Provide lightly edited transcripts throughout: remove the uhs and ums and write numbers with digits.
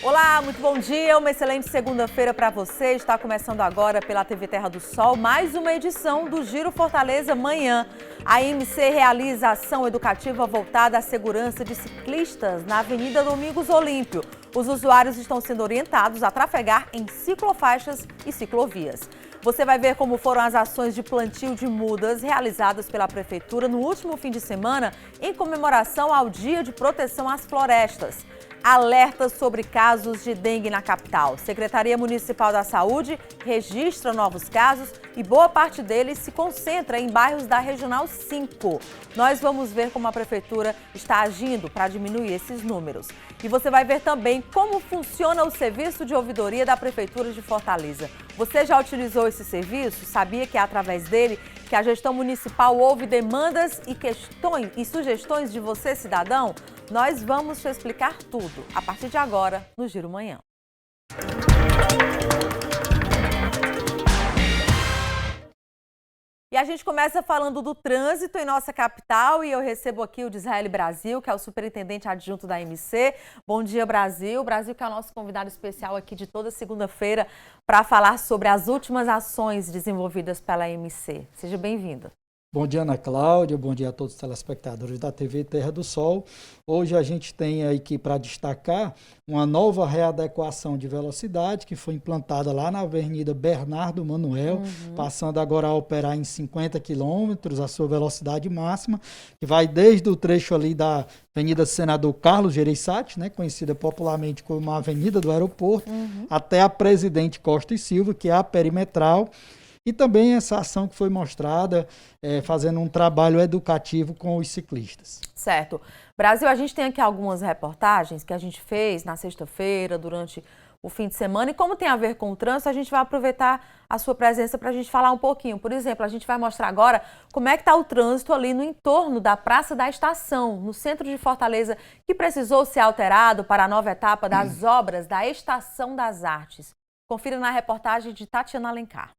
Olá, muito bom dia, uma excelente segunda-feira para você. Está começando agora pela TV Terra do Sol mais uma edição do Giro Fortaleza Manhã. A IMC realiza ação educativa voltada à segurança de ciclistas na Avenida Domingos Olímpio. Os usuários estão sendo orientados a trafegar em ciclofaixas e ciclovias. Você vai ver como foram as ações de plantio de mudas realizadas pela Prefeitura no último fim de semana em comemoração ao Dia de Proteção às Florestas. Alerta sobre casos de dengue na capital. Secretaria Municipal da Saúde registra novos casos e boa parte deles se concentra em bairros da Regional 5. Nós vamos ver como a Prefeitura está agindo para diminuir esses números. E você vai ver também como funciona o serviço de ouvidoria da Prefeitura de Fortaleza. Você já utilizou esse serviço? Sabia que é através dele que a gestão municipal ouve demandas e sugestões de você, cidadão? Nós vamos te explicar tudo a partir de agora no Giro Manhã. E a gente começa falando do trânsito em nossa capital e eu recebo aqui o Disraeli Brasil, que é o superintendente adjunto da IMC. Bom dia, Brasil. Brasil que é o nosso convidado especial aqui de toda segunda-feira para falar sobre as últimas ações desenvolvidas pela IMC. Seja bem-vindo. Bom dia, Ana Cláudia, bom dia a todos os telespectadores da TV Terra do Sol. Hoje a gente tem aqui para destacar uma nova readequação de velocidade que foi implantada lá na Avenida Bernardo Manuel, passando agora a operar em 50 km, a sua velocidade máxima, que vai desde o trecho ali da Avenida Senador Carlos Gereissati, né, conhecida popularmente como a Avenida do Aeroporto, até a Presidente Costa e Silva, que é a perimetral. E também essa ação que foi mostrada, fazendo um trabalho educativo com os ciclistas. Certo. Brasil, a gente tem aqui algumas reportagens que a gente fez na sexta-feira, durante o fim de semana. E como tem a ver com o trânsito, a gente vai aproveitar a sua presença para a gente falar um pouquinho. Por exemplo, a gente vai mostrar agora como é que está o trânsito ali no entorno da Praça da Estação, no centro de Fortaleza, que precisou ser alterado para a nova etapa das obras da Estação das Artes. Confira na reportagem de Tatiana Alencar.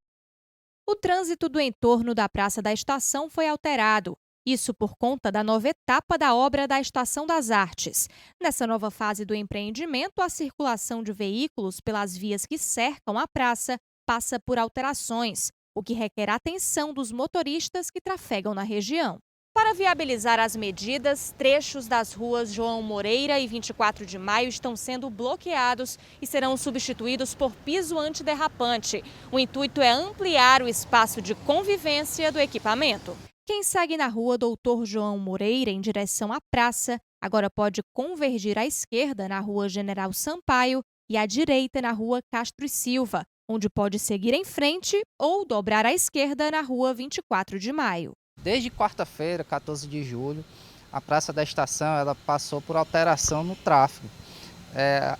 O trânsito do entorno da Praça da Estação foi alterado. Isso por conta da nova etapa da obra da Estação das Artes. Nessa nova fase do empreendimento, a circulação de veículos pelas vias que cercam a praça passa por alterações, o que requer a atenção dos motoristas que trafegam na região. Para viabilizar as medidas, trechos das ruas João Moreira e 24 de Maio estão sendo bloqueados e serão substituídos por piso antiderrapante. O intuito é ampliar o espaço de convivência do equipamento. Quem segue na rua Doutor João Moreira em direção à praça, agora pode convergir à esquerda na rua General Sampaio e à direita na rua Castro e Silva, onde pode seguir em frente ou dobrar à esquerda na rua 24 de Maio. Desde quarta-feira, 14 de julho, a Praça da Estação ela passou por alteração no tráfego.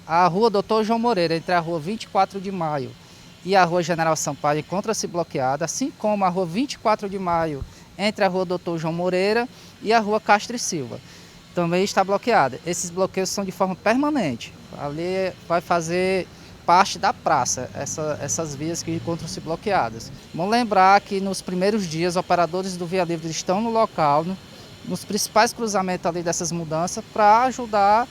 A rua Doutor João Moreira, entre a rua 24 de Maio e a rua General Sampaio, encontra-se bloqueada, assim como a rua 24 de Maio, entre a rua Doutor João Moreira e a rua Castro e Silva, também está bloqueada. Esses bloqueios são de forma permanente. Ali vai fazer parte da praça, essas vias que encontram-se bloqueadas. Vamos lembrar que nos primeiros dias, operadores do Via Livre estão no local, nos principais cruzamentos ali dessas mudanças, para ajudar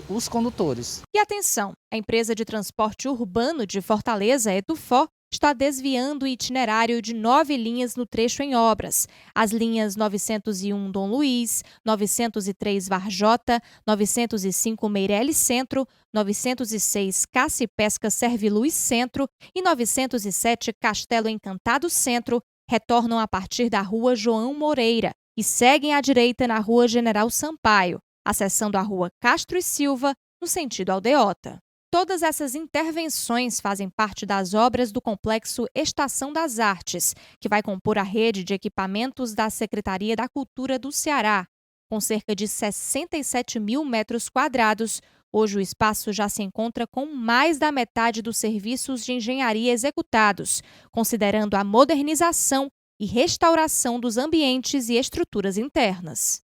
os condutores. E atenção, a empresa de transporte urbano de Fortaleza, Etufó, está desviando o itinerário de 9 linhas no trecho em obras. As linhas 901 Dom Luiz, 903 Varjota, 905 Meireles Centro, 906 Caça e Pesca Serviluz Centro e 907 Castelo Encantado Centro retornam a partir da rua João Moreira e seguem à direita na rua General Sampaio, acessando a rua Castro e Silva no sentido Aldeota. Todas essas intervenções fazem parte das obras do complexo Estação das Artes, que vai compor a rede de equipamentos da Secretaria da Cultura do Ceará. Com cerca de 67 mil metros quadrados, hoje o espaço já se encontra com mais da metade dos serviços de engenharia executados, considerando a modernização e restauração dos ambientes e estruturas internas.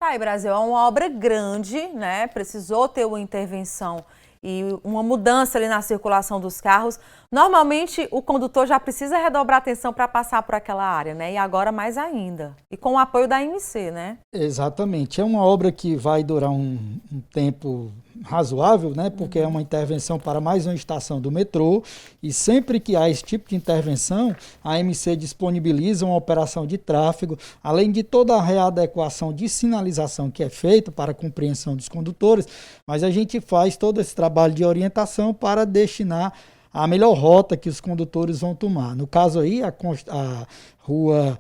Aí, Brasil, é uma obra grande, né? Precisou ter uma intervenção e uma mudança ali na circulação dos carros. Normalmente o condutor já precisa redobrar atenção para passar por aquela área, né? E agora mais ainda. E com o apoio da IMC, né? Exatamente. É uma obra que vai durar um tempo razoável, né? Porque é uma intervenção para mais uma estação do metrô, e sempre que há esse tipo de intervenção, a AMC disponibiliza uma operação de tráfego, além de toda a readequação de sinalização que é feita para a compreensão dos condutores, mas a gente faz todo esse trabalho de orientação para destinar a melhor rota que os condutores vão tomar. No caso aí, a rua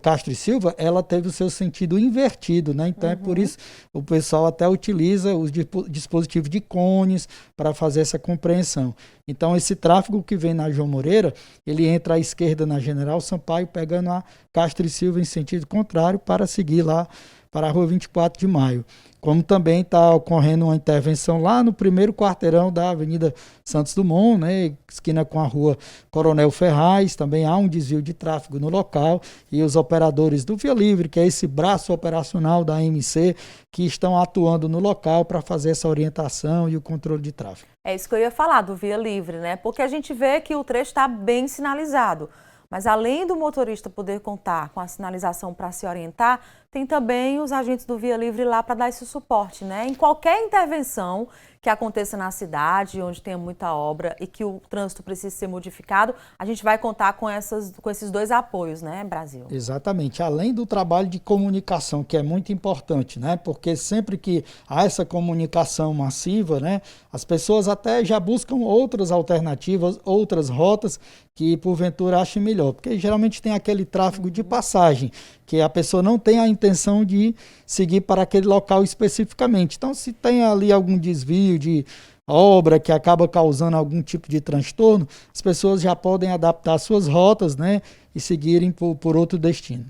Castro e Silva, ela teve o seu sentido invertido, né? Então é por isso o pessoal até utiliza os dispositivos de cones para fazer essa compreensão. Então esse tráfego que vem na João Moreira, ele entra à esquerda na General Sampaio, pegando a Castro e Silva em sentido contrário para seguir lá para a rua 24 de Maio. Como também está ocorrendo uma intervenção lá no primeiro quarteirão da Avenida Santos Dumont, né, esquina com a rua Coronel Ferraz, também há um desvio de tráfego no local, e os operadores do Via Livre, que é esse braço operacional da AMC, que estão atuando no local para fazer essa orientação e o controle de tráfego. É isso que eu ia falar do Via Livre, né? Porque a gente vê que o trecho está bem sinalizado. Mas além do motorista poder contar com a sinalização para se orientar, tem também os agentes do Via Livre lá para dar esse suporte, né? Em qualquer intervenção que aconteça na cidade, onde tenha muita obra e que o trânsito precise ser modificado, a gente vai contar com esses dois apoios, né, Brasil? Exatamente. Além do trabalho de comunicação, que é muito importante, né? Porque sempre que há essa comunicação massiva, né, as pessoas até já buscam outras alternativas, outras rotas que porventura achem melhor. Porque geralmente tem aquele tráfego de passagem, que a pessoa não tem a intenção de seguir para aquele local especificamente. Então, se tem ali algum desvio de obra que acaba causando algum tipo de transtorno, as pessoas já podem adaptar suas rotas, né, e seguirem por outro destino.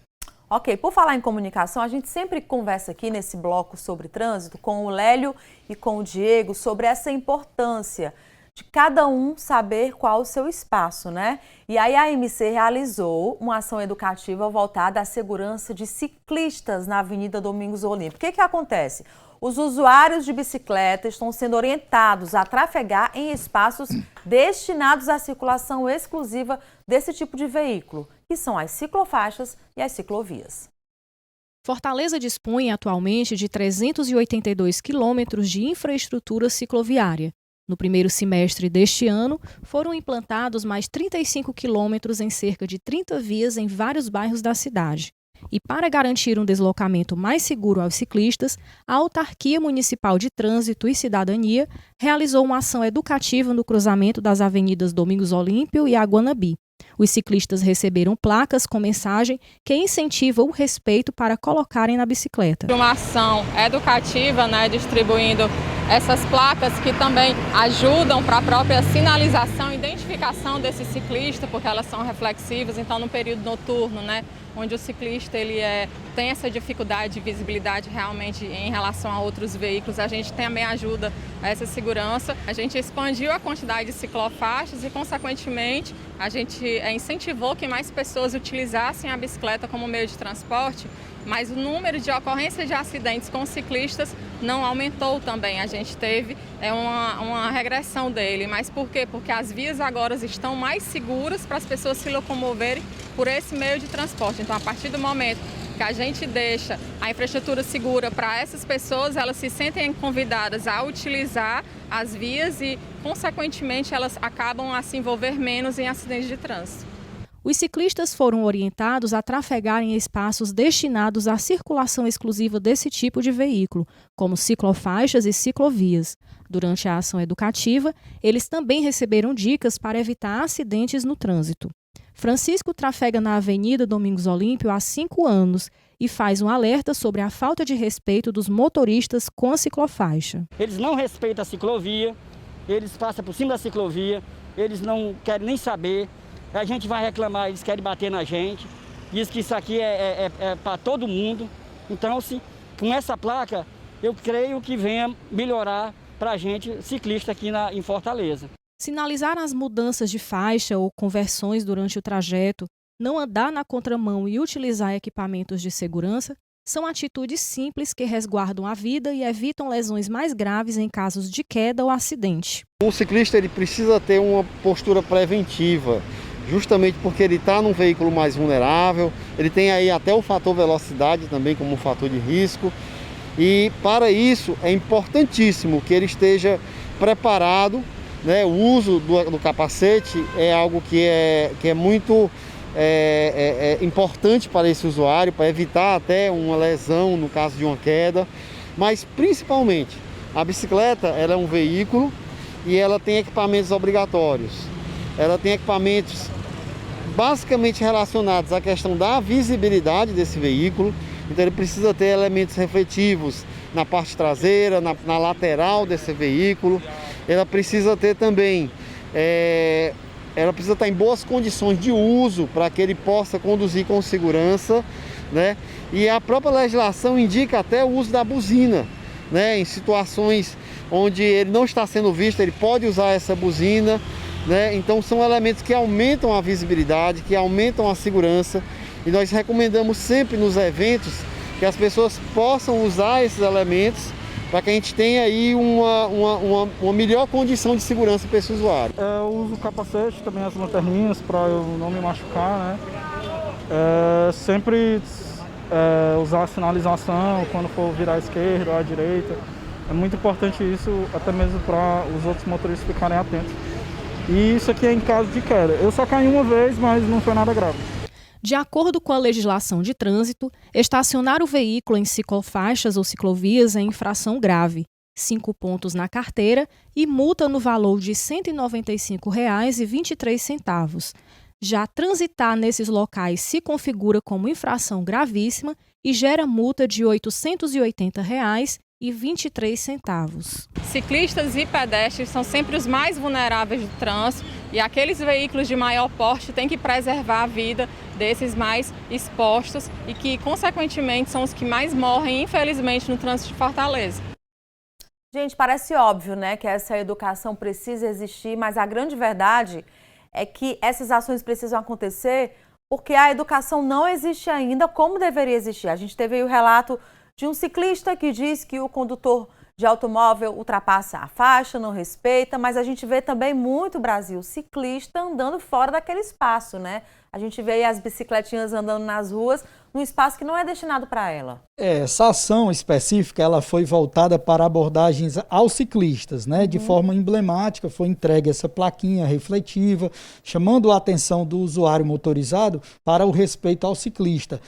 Ok, por falar em comunicação, a gente sempre conversa aqui nesse bloco sobre trânsito com o Lélio e com o Diego sobre essa importância de cada um saber qual o seu espaço, né? E aí a AMC realizou uma ação educativa voltada à segurança de ciclistas na Avenida Domingos Olímpio. O que acontece? Os usuários de bicicleta estão sendo orientados a trafegar em espaços destinados à circulação exclusiva desse tipo de veículo, que são as ciclofaixas e as ciclovias. Fortaleza dispõe atualmente de 382 quilômetros de infraestrutura cicloviária. No primeiro semestre deste ano, foram implantados mais 35 quilômetros em cerca de 30 vias em vários bairros da cidade. E para garantir um deslocamento mais seguro aos ciclistas, a Autarquia Municipal de Trânsito e Cidadania realizou uma ação educativa no cruzamento das avenidas Domingos Olímpio e Aguanabi. Os ciclistas receberam placas com mensagem que incentiva o respeito para colocarem na bicicleta. Uma ação educativa, né, distribuindo essas placas que também ajudam para a própria sinalização e identificação desse ciclista, porque elas são reflexivas, então no período noturno, né, onde o ciclista tem essa dificuldade de visibilidade realmente em relação a outros veículos, a gente também ajuda a essa segurança. A gente expandiu a quantidade de ciclofaixas e, consequentemente, a gente incentivou que mais pessoas utilizassem a bicicleta como meio de transporte, mas o número de ocorrências de acidentes com ciclistas não aumentou também. A gente teve uma regressão dele. Mas por quê? Porque as vias agora estão mais seguras para as pessoas se locomoverem por esse meio de transporte. Então, a partir do momento que a gente deixa a infraestrutura segura para essas pessoas, elas se sentem convidadas a utilizar as vias e, consequentemente, elas acabam a se envolver menos em acidentes de trânsito. Os ciclistas foram orientados a trafegar em espaços destinados à circulação exclusiva desse tipo de veículo, como ciclofaixas e ciclovias. Durante a ação educativa, eles também receberam dicas para evitar acidentes no trânsito. Francisco trafega na Avenida Domingos Olímpio há 5 anos e faz um alerta sobre a falta de respeito dos motoristas com a ciclofaixa. Eles não respeitam a ciclovia, eles passam por cima da ciclovia, eles não querem nem saber. A gente vai reclamar, eles querem bater na gente, diz que isso aqui é para todo mundo. Então, com essa placa, eu creio que venha melhorar para a gente, ciclista aqui em Fortaleza. Sinalizar as mudanças de faixa ou conversões durante o trajeto, não andar na contramão e utilizar equipamentos de segurança são atitudes simples que resguardam a vida e evitam lesões mais graves em casos de queda ou acidente. O ciclista ele precisa ter uma postura preventiva, justamente porque ele está num veículo mais vulnerável, ele tem aí até o fator velocidade também como um fator de risco. E para isso é importantíssimo que ele esteja preparado, né? O uso do capacete é algo que é muito importante para esse usuário, para evitar até uma lesão no caso de uma queda. Mas principalmente, a bicicleta ela é um veículo e ela tem equipamentos obrigatórios. Ela tem equipamentos basicamente relacionados à questão da visibilidade desse veículo. Então ele precisa ter elementos refletivos na parte traseira, na lateral desse veículo. Ela precisa ter também, ela precisa estar em boas condições de uso para que ele possa conduzir com segurança, né? E a própria legislação indica até o uso da buzina, né? Em situações onde ele não está sendo visto, ele pode usar essa buzina, né? Então são elementos que aumentam a visibilidade, que aumentam a segurança. E nós recomendamos sempre nos eventos que as pessoas possam usar esses elementos para que a gente tenha aí uma melhor condição de segurança para esse usuário. Eu uso o capacete, também as lanterninhas para eu não me machucar, né? Sempre usar a sinalização quando for virar à esquerda ou à direita. É muito importante isso, até mesmo para os outros motoristas ficarem atentos. E isso aqui é em caso de queda. Eu só caí uma vez, mas não foi nada grave. De acordo com a legislação de trânsito, estacionar o veículo em ciclofaixas ou ciclovias é infração grave, 5 pontos na carteira e multa no valor de R$ 195,23. Já transitar nesses locais se configura como infração gravíssima e gera multa de R$ 880,23. Ciclistas e pedestres são sempre os mais vulneráveis do trânsito e aqueles veículos de maior porte têm que preservar a vida desses mais expostos e que, consequentemente, são os que mais morrem, infelizmente, no trânsito de Fortaleza. Gente, parece óbvio, né, que essa educação precisa existir, mas a grande verdade é que essas ações precisam acontecer porque a educação não existe ainda como deveria existir. A gente teve aí o relato de um ciclista que diz que o condutor de automóvel ultrapassa a faixa, não respeita, mas a gente vê também muito, Brasil, ciclista andando fora daquele espaço, né? A gente vê aí as bicicletinhas andando nas ruas, num espaço que não é destinado para ela. Essa ação específica, ela foi voltada para abordagens aos ciclistas, né? De forma emblemática, foi entregue essa plaquinha refletiva, chamando a atenção do usuário motorizado para o respeito ao ciclista.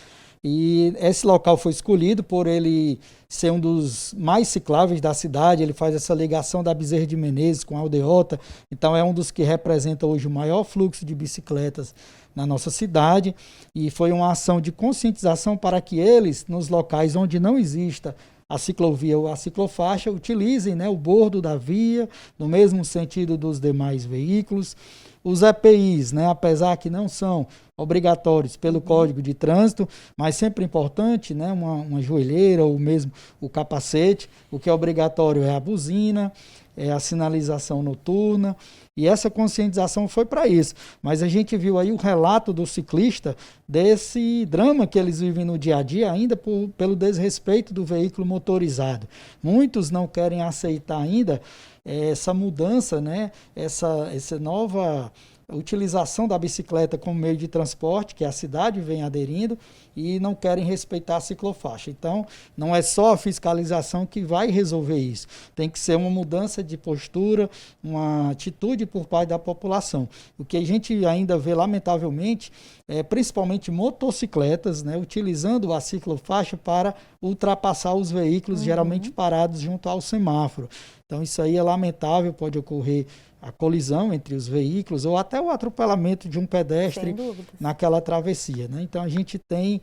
E esse local foi escolhido por ele ser um dos mais cicláveis da cidade. Ele faz essa ligação da Bezerra de Menezes com a Aldeota, então é um dos que representa hoje o maior fluxo de bicicletas na nossa cidade, e foi uma ação de conscientização para que eles, nos locais onde não exista a ciclovia ou a ciclofaixa, utilizem, né, o bordo da via, no mesmo sentido dos demais veículos. Os EPIs, né, apesar que não são obrigatórios pelo Código de Trânsito, mas sempre importante, né, uma joelheira ou mesmo o capacete. O que é obrigatório é a buzina, é a sinalização noturna, e essa conscientização foi para isso. Mas a gente viu aí o relato do ciclista desse drama que eles vivem no dia a dia, ainda pelo desrespeito do veículo motorizado. Muitos não querem aceitar ainda essa mudança, né? Essa nova utilização da bicicleta como meio de transporte, que a cidade vem aderindo, e não querem respeitar a ciclofaixa. Então, não é só a fiscalização que vai resolver isso. Tem que ser uma mudança de postura, uma atitude por parte da população. O que a gente ainda vê, lamentavelmente, é principalmente motocicletas, né, utilizando a ciclofaixa para ultrapassar os veículos, geralmente parados junto ao semáforo. Então, isso aí é lamentável, pode ocorrer a colisão entre os veículos ou até o atropelamento de um pedestre naquela travessia, né? Então a gente tem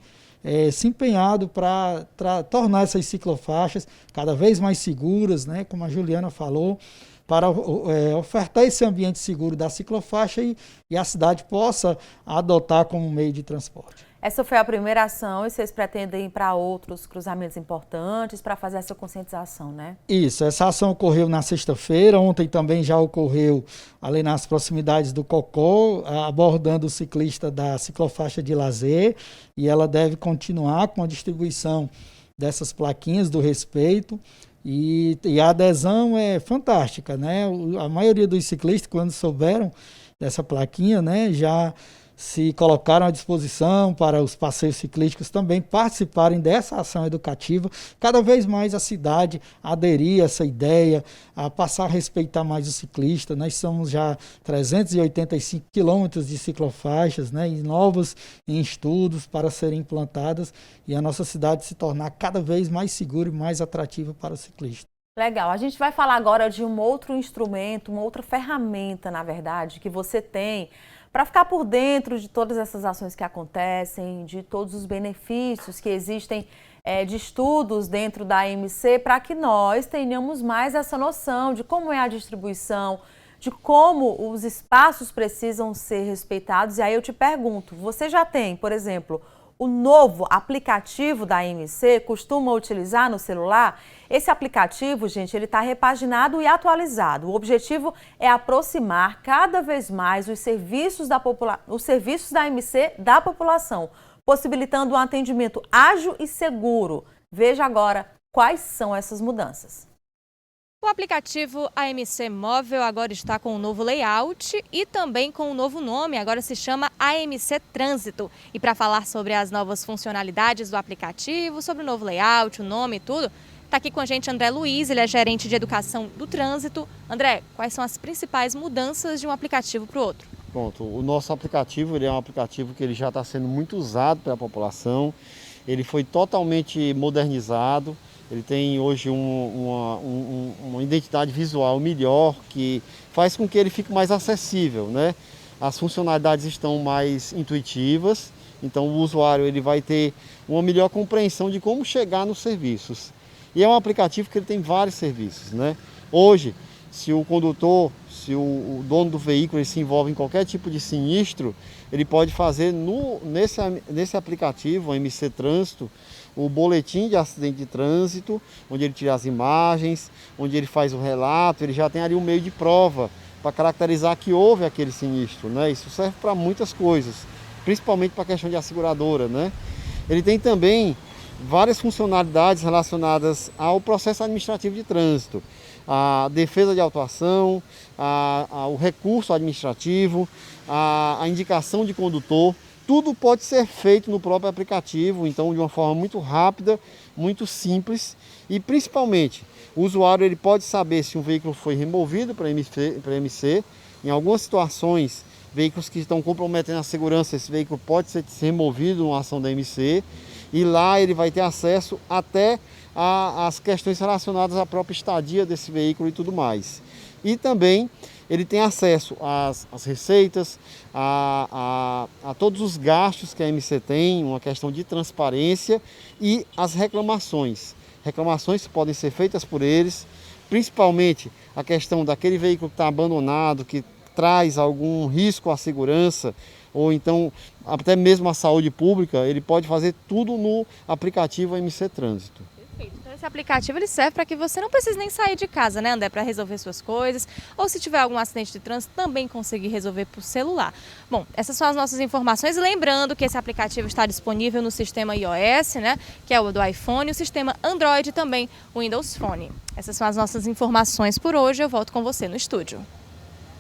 se empenhado para tornar essas ciclofaixas cada vez mais seguras, né? Como a Juliana falou, para ofertar esse ambiente seguro da ciclofaixa e a cidade possa adotar como meio de transporte. Essa foi a primeira ação e vocês pretendem ir para outros cruzamentos importantes para fazer essa conscientização, né? Isso, essa ação ocorreu na sexta-feira, ontem também já ocorreu ali nas proximidades do Cocó, abordando o ciclista da ciclofaixa de lazer, e ela deve continuar com a distribuição dessas plaquinhas do respeito. E a adesão é fantástica, né? A maioria dos ciclistas, quando souberam dessa plaquinha, né, já se colocaram à disposição para os passeios ciclísticos também participarem dessa ação educativa. Cada vez mais a cidade aderir a essa ideia, a passar a respeitar mais o ciclista. Nós somos já 385 quilômetros de ciclofaixas, né, novas em estudos para serem implantadas e a nossa cidade se tornar cada vez mais segura e mais atrativa para o ciclista. Legal, a gente vai falar agora de um outro instrumento, uma outra ferramenta, na verdade, que você tem para ficar por dentro de todas essas ações que acontecem, de todos os benefícios que existem de estudos dentro da AMC, para que nós tenhamos mais essa noção de como é a distribuição, de como os espaços precisam ser respeitados. E aí eu te pergunto, você já tem, por exemplo, o novo aplicativo da AMC, costuma utilizar no celular? Esse aplicativo, gente, ele está repaginado e atualizado. O objetivo é aproximar cada vez mais os serviços da AMC da população, possibilitando um atendimento ágil e seguro. Veja agora quais são essas mudanças. O aplicativo AMC Móvel agora está com um novo layout e também com um novo nome, agora se chama AMC Trânsito. E para falar sobre as novas funcionalidades do aplicativo, sobre o novo layout, o nome e tudo, está aqui com a gente André Luiz, ele é gerente de educação do trânsito. André, quais são as principais mudanças de um aplicativo para o outro? Pronto, o nosso aplicativo ele é um aplicativo que ele já está sendo muito usado pela população, ele foi totalmente modernizado. Ele tem hoje uma identidade visual melhor, que faz com que ele fique mais acessível, né? As funcionalidades estão mais intuitivas, então o usuário ele vai ter uma melhor compreensão de como chegar nos serviços. E é um aplicativo que ele tem vários serviços, né? Hoje, se o condutor, se o dono do veículo ele se envolve em qualquer tipo de sinistro, ele pode fazer nesse aplicativo, o AMC Trânsito, o boletim de acidente de trânsito, onde ele tira as imagens, onde ele faz o relato, ele já tem ali um meio de prova para caracterizar que houve aquele sinistro, né? Isso serve para muitas coisas, principalmente para a questão de asseguradora, né? Ele tem também várias funcionalidades relacionadas ao processo administrativo de trânsito, a defesa de autuação, o recurso administrativo, a indicação de condutor. Tudo pode ser feito no próprio aplicativo, então de uma forma muito rápida, muito simples e principalmente o usuário ele pode saber se um veículo foi removido para AMC. Em algumas situações, veículos que estão comprometendo a segurança, esse veículo pode ser removido numa ação da AMC e lá ele vai ter acesso até às questões relacionadas à própria estadia desse veículo e tudo mais. E também ele tem acesso às receitas, a todos os gastos que a AMC tem, uma questão de transparência e as reclamações. Reclamações que podem ser feitas por eles, principalmente a questão daquele veículo que está abandonado, que traz algum risco à segurança, ou então até mesmo à saúde pública, ele pode fazer tudo no aplicativo AMC Trânsito. Então esse aplicativo ele serve para que você não precise nem sair de casa, né, André, para resolver suas coisas, ou se tiver algum acidente de trânsito, também conseguir resolver por celular. Bom, essas são as nossas informações, lembrando que esse aplicativo está disponível no sistema iOS, né, que é o do iPhone, e o sistema Android também, o Windows Phone. Essas são as nossas informações por hoje, eu volto com você no estúdio.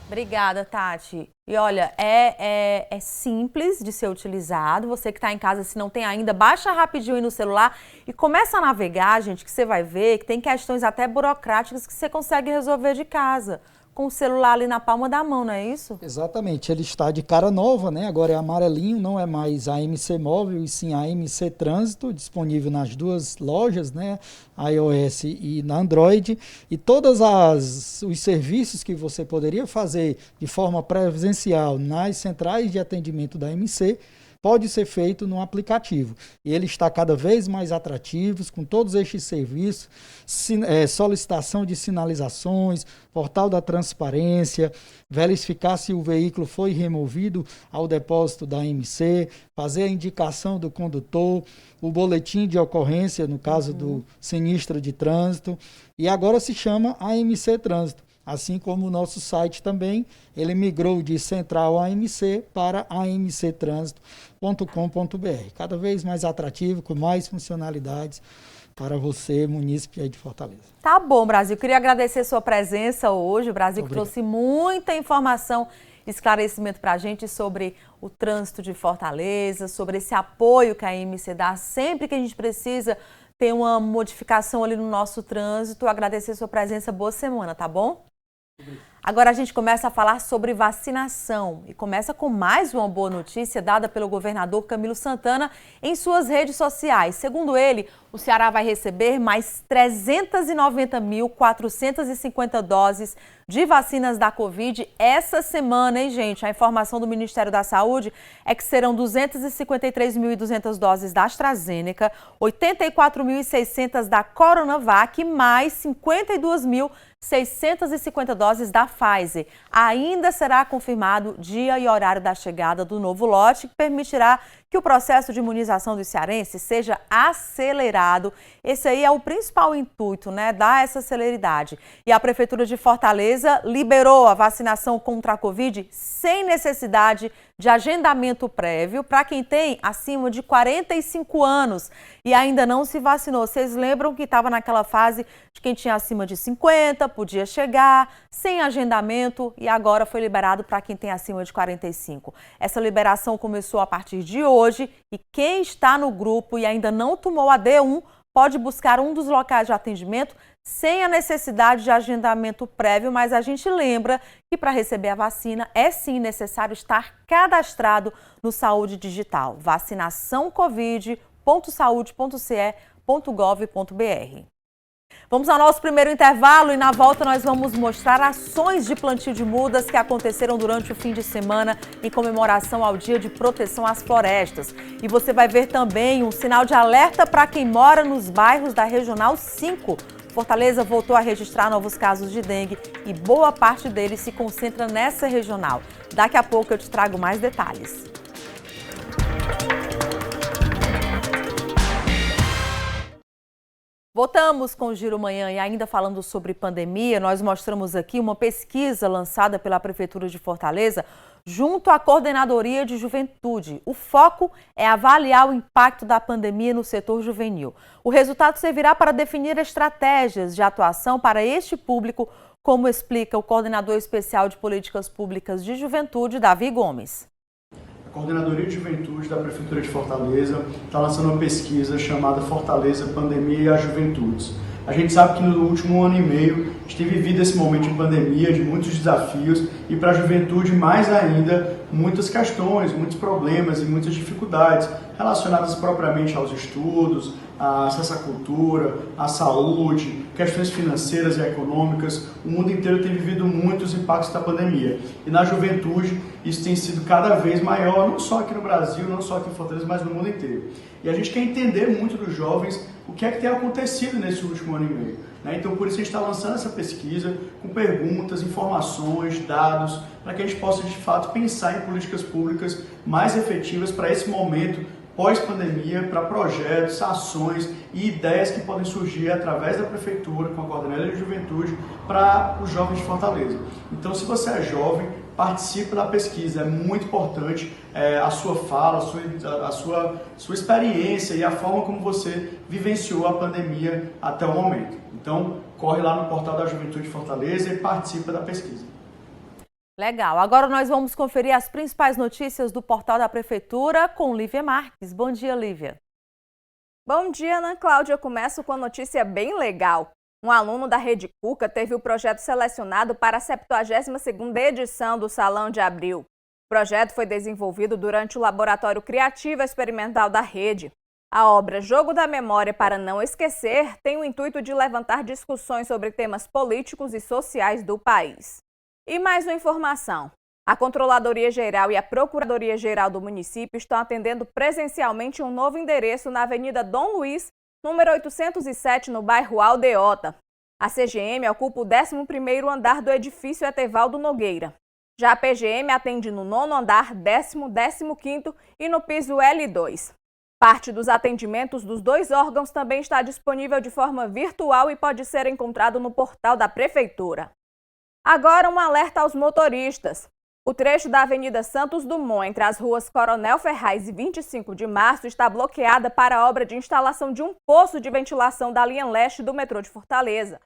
Obrigada, Tati. E olha, é simples de ser utilizado. Você que está em casa, se não tem ainda, baixa rapidinho aí no celular e começa a navegar, gente, que você vai ver que tem questões até burocráticas que você consegue resolver de casa, com o celular ali na palma da mão, não é isso? Exatamente, ele está de cara nova, né? Agora é amarelinho, não é mais a AMC Móvel e sim a AMC Trânsito, disponível nas duas lojas, né? iOS e na Android, e todos os serviços que você poderia fazer de forma presencial nas centrais de atendimento da AMC, pode ser feito no aplicativo. E ele está cada vez mais atrativo, com todos estes serviços, solicitação de sinalizações, portal da transparência, verificar se o veículo foi removido ao depósito da AMC, fazer a indicação do condutor, o boletim de ocorrência, no caso do sinistro de trânsito, e agora se chama AMC Trânsito. Assim como o nosso site também, ele migrou de Central AMC para amctrânsito.com.br. Cada vez mais atrativo, com mais funcionalidades para você, munícipe aí de Fortaleza. Tá bom, Brasil. Queria agradecer sua presença hoje. O Brasil que Obrigado. trouxe muita informação esclarecimento para a gente sobre o trânsito de Fortaleza, sobre esse apoio que a IMC dá sempre que a gente precisa ter uma modificação ali no nosso trânsito. Agradecer a sua presença, boa semana, tá bom? Agora a gente começa a falar sobre vacinação e começa com mais uma boa notícia dada pelo governador Camilo Santana em suas redes sociais. Segundo ele, o Ceará vai receber mais 390.450 doses de vacinas da Covid essa semana, hein, gente? A informação do Ministério da Saúde é que serão 253.200 doses da AstraZeneca, 84.600 da Coronavac, mais 52.650 doses da Pfizer. Ainda será confirmado dia e horário da chegada do novo lote, que permitirá que o processo de imunização dos cearenses seja acelerado. Esse aí é o principal intuito, né? Dar essa celeridade. E a Prefeitura de Fortaleza liberou a vacinação contra a Covid sem necessidade de agendamento prévio para quem tem acima de 45 anos e ainda não se vacinou. Vocês lembram que estava naquela fase de quem tinha acima de 50, podia chegar sem agendamento e agora foi liberado para quem tem acima de 45. Essa liberação começou a partir de hoje e quem está no grupo e ainda não tomou a D1 pode buscar um dos locais de atendimento sem a necessidade de agendamento prévio, mas a gente lembra que para receber a vacina é sim necessário estar cadastrado no Saúde Digital, vacinaçãocovid.saude.ce.gov.br. Vamos ao nosso primeiro intervalo e na volta nós vamos mostrar ações de plantio de mudas que aconteceram durante o fim de semana em comemoração ao Dia de Proteção às Florestas. E você vai ver também um sinal de alerta para quem mora nos bairros da Regional 5. Fortaleza voltou a registrar novos casos de dengue e boa parte deles se concentra nessa regional. Daqui a pouco eu te trago mais detalhes. Voltamos com o Giro Manhã e ainda falando sobre pandemia, nós mostramos aqui uma pesquisa lançada pela Prefeitura de Fortaleza junto à Coordenadoria de Juventude. O foco é avaliar o impacto da pandemia no setor juvenil. O resultado servirá para definir estratégias de atuação para este público, como explica o coordenador especial de políticas públicas de juventude, Davi Gomes. A Coordenadoria de Juventude da Prefeitura de Fortaleza está lançando uma pesquisa chamada Fortaleza, Pandemia e as Juventudes. A gente sabe que no último ano e meio a gente tem vivido esse momento de pandemia, de muitos desafios e para a juventude mais ainda muitas questões, muitos problemas e muitas dificuldades relacionadas propriamente aos estudos, a acesso à cultura, à saúde, questões financeiras e econômicas. O mundo inteiro tem vivido muitos impactos da pandemia. E na juventude isso tem sido cada vez maior, não só aqui no Brasil, não só aqui em Fortaleza, mas no mundo inteiro. E a gente quer entender muito dos jovens o que é que tem acontecido nesse último ano e meio. Então por isso a gente está lançando essa pesquisa com perguntas, informações, dados, para que a gente possa de fato pensar em políticas públicas mais efetivas para esse momento pós-pandemia, para projetos, ações e ideias que podem surgir através da Prefeitura, com a Coordenadoria de Juventude, para os jovens de Fortaleza. Então, se você é jovem, participe da pesquisa, é muito importante a sua fala, a sua experiência e a forma como você vivenciou a pandemia até o momento. Então, corre lá no portal da Juventude de Fortaleza e participe da pesquisa. Legal. Agora nós vamos conferir as principais notícias do portal da Prefeitura com Lívia Marques. Bom dia, Lívia. Bom dia, Ana Cláudia. Eu começo com uma notícia bem legal. Um aluno da Rede Cuca teve o projeto selecionado para a 72ª edição do Salão de Abril. O projeto foi desenvolvido durante o Laboratório Criativo Experimental da Rede. A obra Jogo da Memória para Não Esquecer tem o intuito de levantar discussões sobre temas políticos e sociais do país. E mais uma informação. A Controladoria Geral e a Procuradoria Geral do município estão atendendo presencialmente um novo endereço na Avenida Dom Luiz, número 807, no bairro Aldeota. A CGM ocupa o 11º andar do edifício Etevaldo Nogueira. Já a PGM atende no 9º andar, 10º, 15º e no piso L2. Parte dos atendimentos dos dois órgãos também está disponível de forma virtual e pode ser encontrado no portal da Prefeitura. Agora um alerta aos motoristas. O trecho da Avenida Santos Dumont, entre as ruas Coronel Ferraz e 25 de Março, está bloqueada para a obra de instalação de um poço de ventilação da linha leste do metrô de Fortaleza.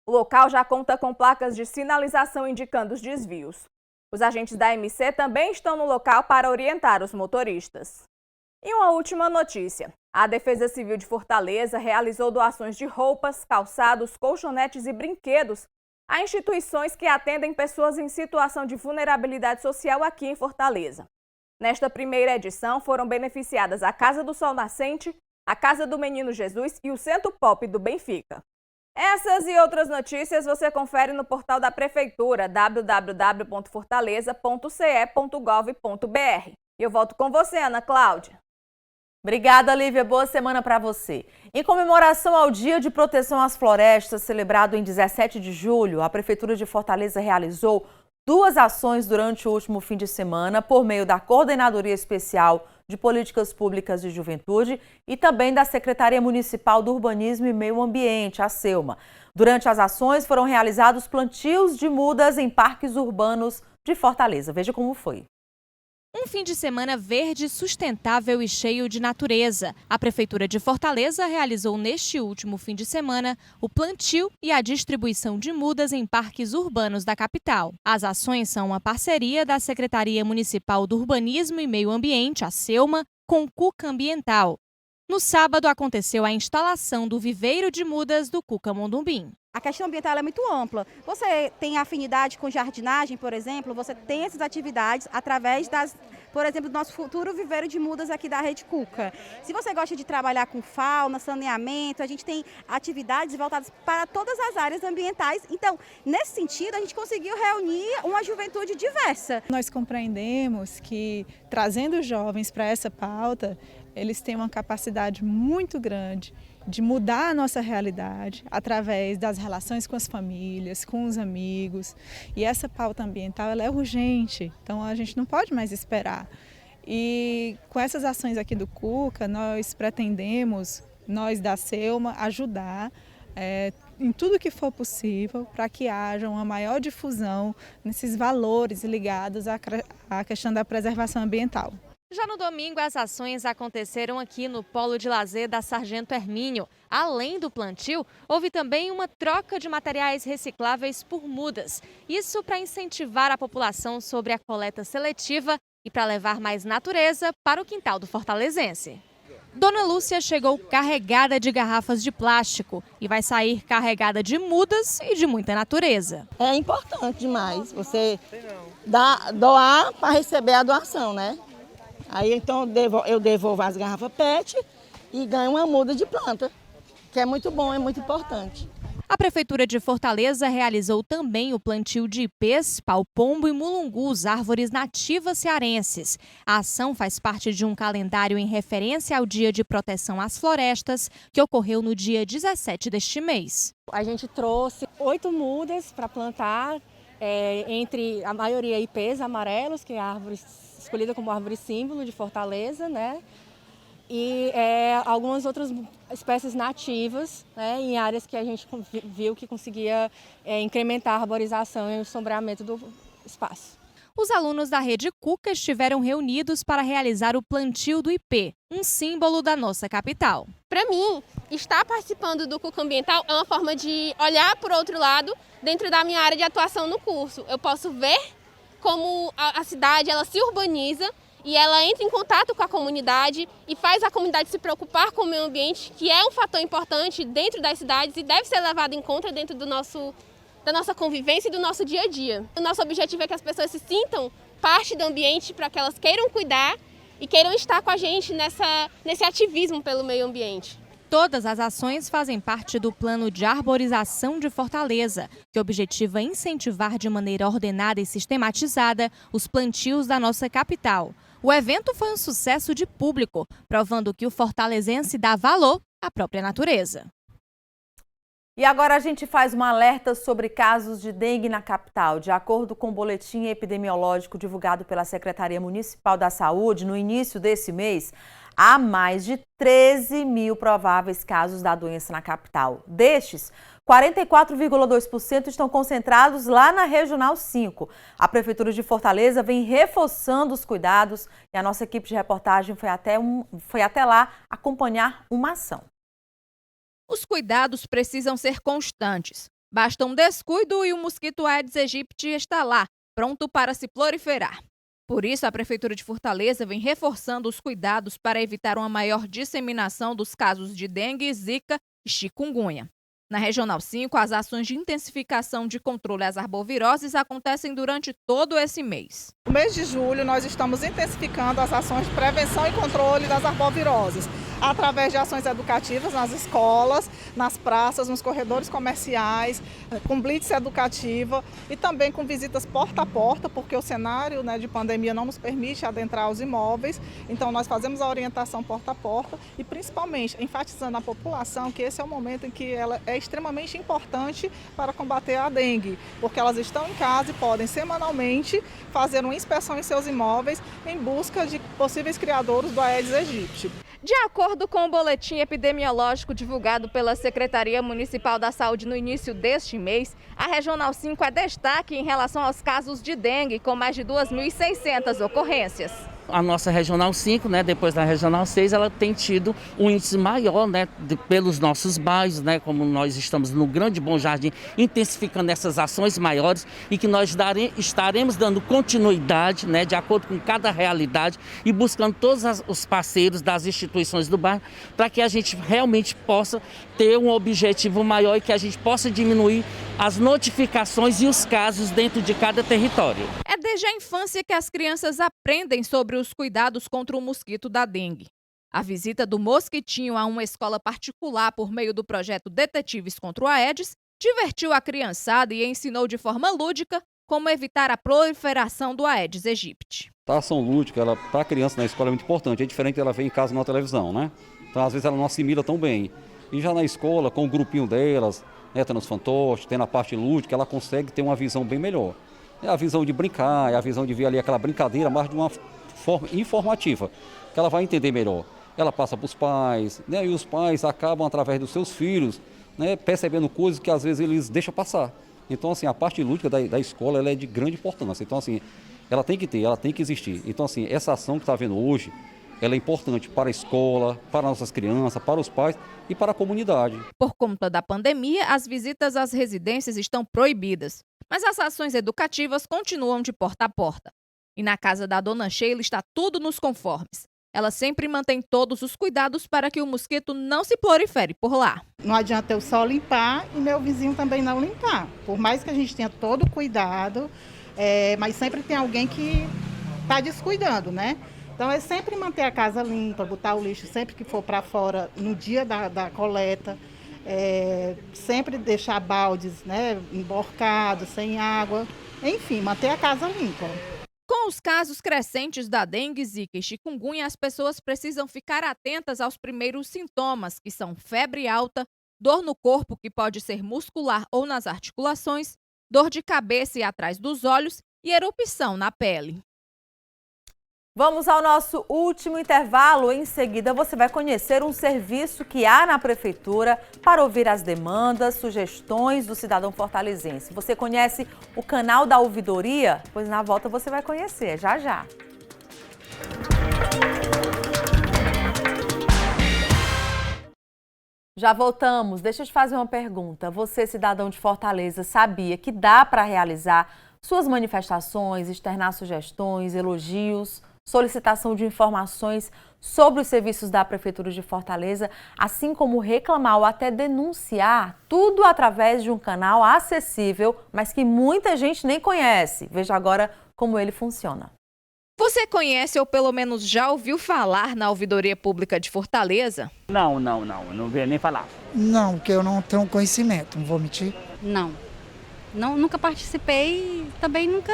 O local já conta com placas de sinalização indicando os desvios. Os agentes da MC também estão no local para orientar os motoristas. E uma última notícia. A Defesa Civil de Fortaleza realizou doações de roupas, calçados, colchonetes e brinquedos a instituições que atendem pessoas em situação de vulnerabilidade social aqui em Fortaleza. Nesta primeira edição foram beneficiadas a Casa do Sol Nascente, a Casa do Menino Jesus e o Centro Pop do Benfica. Essas e outras notícias você confere no portal da Prefeitura, www.fortaleza.ce.gov.br. E eu volto com você, Ana Cláudia. Obrigada, Lívia. Boa semana para você. Em comemoração ao Dia de Proteção às Florestas, celebrado em 17 de julho, a Prefeitura de Fortaleza realizou 2 ações durante o último fim de semana por meio da Coordenadoria Especial de Políticas Públicas de Juventude e também da Secretaria Municipal do Urbanismo e Meio Ambiente, a SEUMA. Durante as ações foram realizados plantios de mudas em parques urbanos de Fortaleza. Veja como foi. Um fim de semana verde, sustentável e cheio de natureza. A Prefeitura de Fortaleza realizou neste último fim de semana o plantio e a distribuição de mudas em parques urbanos da capital. As ações são uma parceria da Secretaria Municipal do Urbanismo e Meio Ambiente, a SEUMA, com o Cuca Ambiental. No sábado aconteceu a instalação do viveiro de mudas do Cuca Mondumbim. A questão ambiental é muito ampla. Você tem afinidade com jardinagem, por exemplo, você tem essas atividades através por exemplo, do nosso futuro viveiro de mudas aqui da Rede Cuca. Se você gosta de trabalhar com fauna, saneamento, a gente tem atividades voltadas para todas as áreas ambientais. Então, nesse sentido, a gente conseguiu reunir uma juventude diversa. Nós compreendemos que, trazendo jovens para essa pauta, eles têm uma capacidade muito grande de mudar a nossa realidade através das relações com as famílias, com os amigos. E essa pauta ambiental ela é urgente, então a gente não pode mais esperar. E com essas ações aqui do Cuca, nós pretendemos, nós da SEUMA, ajudar em tudo que for possível para que haja uma maior difusão nesses valores ligados à questão da preservação ambiental. Já no domingo, as ações aconteceram aqui no Polo de Lazer da Sargento Hermínio. Além do plantio, houve também uma troca de materiais recicláveis por mudas. Isso para incentivar a população sobre a coleta seletiva e para levar mais natureza para o quintal do fortalezense. Dona Lúcia chegou carregada de garrafas de plástico e vai sair carregada de mudas e de muita natureza. É importante demais você doar para receber a doação, né? Aí então eu devolvo as garrafas PET e ganho uma muda de planta, que é muito bom, é muito importante. A Prefeitura de Fortaleza realizou também o plantio de ipês, pau-pombo e mulungus, árvores nativas cearenses. A ação faz parte de um calendário em referência ao Dia de Proteção às Florestas, que ocorreu no dia 17 deste mês. A gente trouxe 8 mudas para plantar, entre a maioria ipês amarelos, que é a árvore escolhida como árvore símbolo de Fortaleza, né? E algumas outras espécies nativas, né, em áreas que a gente viu que conseguia incrementar a arborização e o sombreamento do espaço. Os alunos da Rede Cuca estiveram reunidos para realizar o plantio do ipê, um símbolo da nossa capital. Para mim, estar participando do Cuca Ambiental é uma forma de olhar para o outro lado dentro da minha área de atuação no curso. Eu posso ver como a cidade ela se urbaniza e ela entra em contato com a comunidade e faz a comunidade se preocupar com o meio ambiente, que é um fator importante dentro das cidades e deve ser levado em conta dentro da nossa convivência e do nosso dia a dia. O nosso objetivo é que as pessoas se sintam parte do ambiente para que elas queiram cuidar e queiram estar com a gente nesse ativismo pelo meio ambiente. Todas as ações fazem parte do Plano de Arborização de Fortaleza, que objetiva incentivar de maneira ordenada e sistematizada os plantios da nossa capital. O evento foi um sucesso de público, provando que o fortalezense dá valor à própria natureza. E agora a gente faz um alerta sobre casos de dengue na capital. De acordo com o boletim epidemiológico divulgado pela Secretaria Municipal da Saúde, no início desse mês, há mais de 13 mil prováveis casos da doença na capital. Destes, 44,2% estão concentrados lá na Regional 5. A Prefeitura de Fortaleza vem reforçando os cuidados e a nossa equipe de reportagem foi até lá acompanhar uma ação. Os cuidados precisam ser constantes. Basta um descuido e o mosquito Aedes aegypti está lá, pronto para se proliferar. Por isso, a Prefeitura de Fortaleza vem reforçando os cuidados para evitar uma maior disseminação dos casos de dengue, zika e chikungunya. Na Regional 5, as ações de intensificação de controle às arboviroses acontecem durante todo esse mês. No mês de julho, nós estamos intensificando as ações de prevenção e controle das arboviroses, através de ações educativas nas escolas, nas praças, nos corredores comerciais, com blitz educativa e também com visitas porta a porta, porque o cenário, de pandemia não nos permite adentrar os imóveis. Então, nós fazemos a orientação porta a porta e, principalmente, enfatizando a população que esse é o momento em que ela é extremamente importante para combater a dengue, porque elas estão em casa e podem semanalmente fazer uma inspeção em seus imóveis em busca de possíveis criadouros do Aedes aegypti. De acordo com o boletim epidemiológico divulgado pela Secretaria Municipal da Saúde no início deste mês, a Regional 5 é destaque em relação aos casos de dengue, com mais de 2.600 ocorrências. A nossa Regional 5, depois da Regional 6, ela tem tido um índice maior, pelos nossos bairros, como nós estamos no Grande Bom Jardim, intensificando essas ações maiores e que nós estaremos dando continuidade, de acordo com cada realidade e buscando todos os parceiros das instituições do bairro para que a gente realmente possa ter um objetivo maior e que a gente possa diminuir as notificações e os casos dentro de cada território. É desde a infância que as crianças aprendem sobre os cuidados contra o mosquito da dengue. A visita do mosquitinho a uma escola particular por meio do projeto Detetives contra o Aedes divertiu a criançada e ensinou de forma lúdica como evitar a proliferação do Aedes aegypti. A ação lúdica, para a criança na escola é muito importante, é diferente dela ver em casa na televisão, Então, às vezes, ela não assimila tão bem. E já na escola, com o grupinho delas, tem nos fantoches, tem na parte lúdica, ela consegue ter uma visão bem melhor. É a visão de brincar, é a visão de ver ali aquela brincadeira, mas de uma forma informativa, que ela vai entender melhor. Ela passa para os pais, e os pais acabam, através dos seus filhos, percebendo coisas que às vezes eles deixam passar. Então, assim, a parte lúdica da escola ela é de grande importância. Então, assim, ela tem que ter, ela tem que existir. Então, assim, essa ação que está havendo hoje, ela é importante para a escola, para nossas crianças, para os pais e para a comunidade. Por conta da pandemia, as visitas às residências estão proibidas, mas as ações educativas continuam de porta a porta. E na casa da dona Sheila está tudo nos conformes. Ela sempre mantém todos os cuidados para que o mosquito não se prolifere por lá. Não adianta eu só limpar e meu vizinho também não limpar. Por mais que a gente tenha todo o cuidado, mas sempre tem alguém que está descuidando, Então, é sempre manter a casa limpa, botar o lixo sempre que for para fora no dia da coleta, sempre deixar baldes emborcados, sem água, enfim, manter a casa limpa. Com os casos crescentes da dengue, zika e chikungunya, as pessoas precisam ficar atentas aos primeiros sintomas, que são febre alta, dor no corpo, que pode ser muscular ou nas articulações, dor de cabeça e atrás dos olhos e erupção na pele. Vamos ao nosso último intervalo. Em seguida, você vai conhecer um serviço que há na Prefeitura para ouvir as demandas, sugestões do cidadão fortalezense. Você conhece o canal da ouvidoria? Pois na volta você vai conhecer, já já. Já voltamos. Deixa eu te fazer uma pergunta. Você, cidadão de Fortaleza, sabia que dá para realizar suas manifestações, externar sugestões, elogios, solicitação de informações sobre os serviços da Prefeitura de Fortaleza, assim como reclamar ou até denunciar, tudo através de um canal acessível, mas que muita gente nem conhece. Veja agora como ele funciona. Você conhece ou pelo menos já ouviu falar na Ouvidoria Pública de Fortaleza? Não veio nem falar. Não, porque eu não tenho conhecimento, não vou mentir. Não, nunca participei e também nunca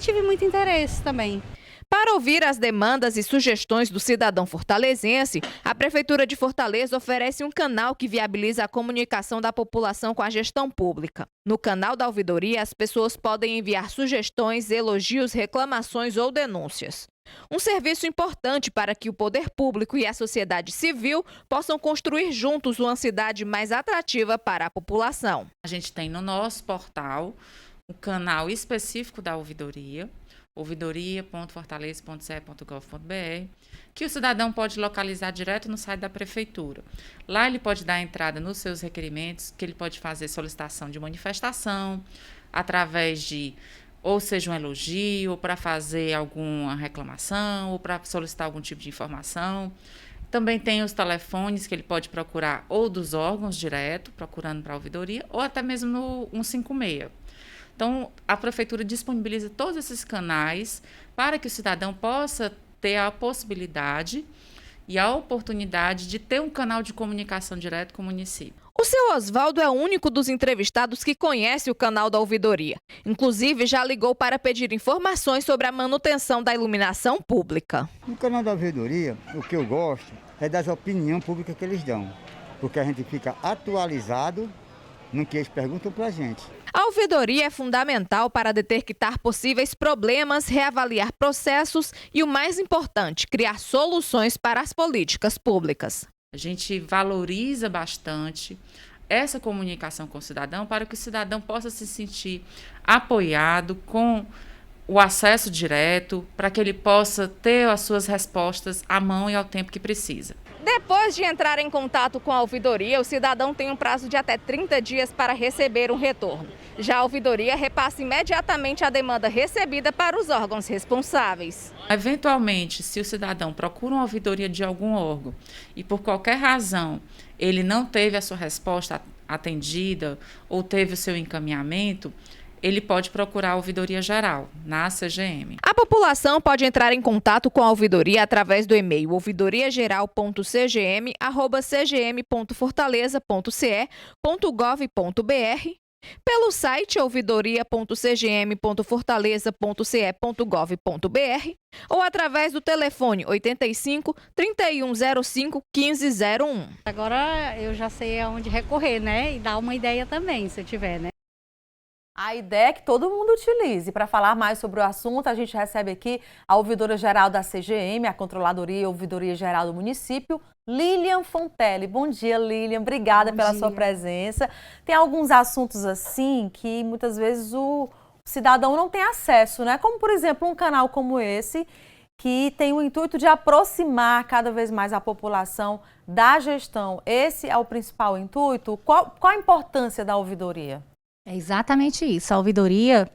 tive muito interesse também. Para ouvir as demandas e sugestões do cidadão fortalezense, a Prefeitura de Fortaleza oferece um canal que viabiliza a comunicação da população com a gestão pública. No canal da ouvidoria, as pessoas podem enviar sugestões, elogios, reclamações ou denúncias. Um serviço importante para que o poder público e a sociedade civil possam construir juntos uma cidade mais atrativa para a população. A gente tem no nosso portal um canal específico da ouvidoria, ouvidoria.fortaleza.ce.gov.br, que o cidadão pode localizar direto no site da Prefeitura. Lá ele pode dar entrada nos seus requerimentos, que ele pode fazer solicitação de manifestação, através de ou seja um elogio, ou para fazer alguma reclamação, ou para solicitar algum tipo de informação. Também tem os telefones que ele pode procurar ou dos órgãos direto, procurando para a ouvidoria, ou até mesmo no 156. Então, a Prefeitura disponibiliza todos esses canais para que o cidadão possa ter a possibilidade e a oportunidade de ter um canal de comunicação direto com o município. O seu Oswaldo é o único dos entrevistados que conhece o canal da ouvidoria. Inclusive, já ligou para pedir informações sobre a manutenção da iluminação pública. No canal da ouvidoria, o que eu gosto é das opiniões públicas que eles dão, porque a gente fica atualizado no que eles perguntam para a gente. A ouvidoria é fundamental para detectar possíveis problemas, reavaliar processos e, o mais importante, criar soluções para as políticas públicas. A gente valoriza bastante essa comunicação com o cidadão para que o cidadão possa se sentir apoiado com o acesso direto, para que ele possa ter as suas respostas à mão e ao tempo que precisa. Depois de entrar em contato com a ouvidoria, o cidadão tem um prazo de até 30 dias para receber um retorno. Já a ouvidoria repassa imediatamente a demanda recebida para os órgãos responsáveis. Eventualmente, se o cidadão procura uma ouvidoria de algum órgão e por qualquer razão ele não teve a sua resposta atendida ou teve o seu encaminhamento, ele pode procurar a ouvidoria geral, na CGM. A população pode entrar em contato com a ouvidoria através do e-mail ouvidoriageral.cgm.fortaleza.ce.gov.br, pelo site ouvidoria.cgm.fortaleza.ce.gov.br ou através do telefone 85 3105 1501. Agora eu já sei aonde recorrer, né? E dar uma ideia também, se eu tiver, né? A ideia é que todo mundo utilize. Para falar mais sobre o assunto, a gente recebe aqui a ouvidora-geral da CGM, a Controladoria e Ouvidoria Geral do município, Lilian Fontelli. Bom dia, Lilian. Obrigada pela sua presença. Tem alguns assuntos assim que muitas vezes o cidadão não tem acesso, né? Como, por exemplo, um canal como esse, que tem o intuito de aproximar cada vez mais a população da gestão. Esse é o principal intuito? Qual a importância da ouvidoria? É exatamente isso. A ouvidoria,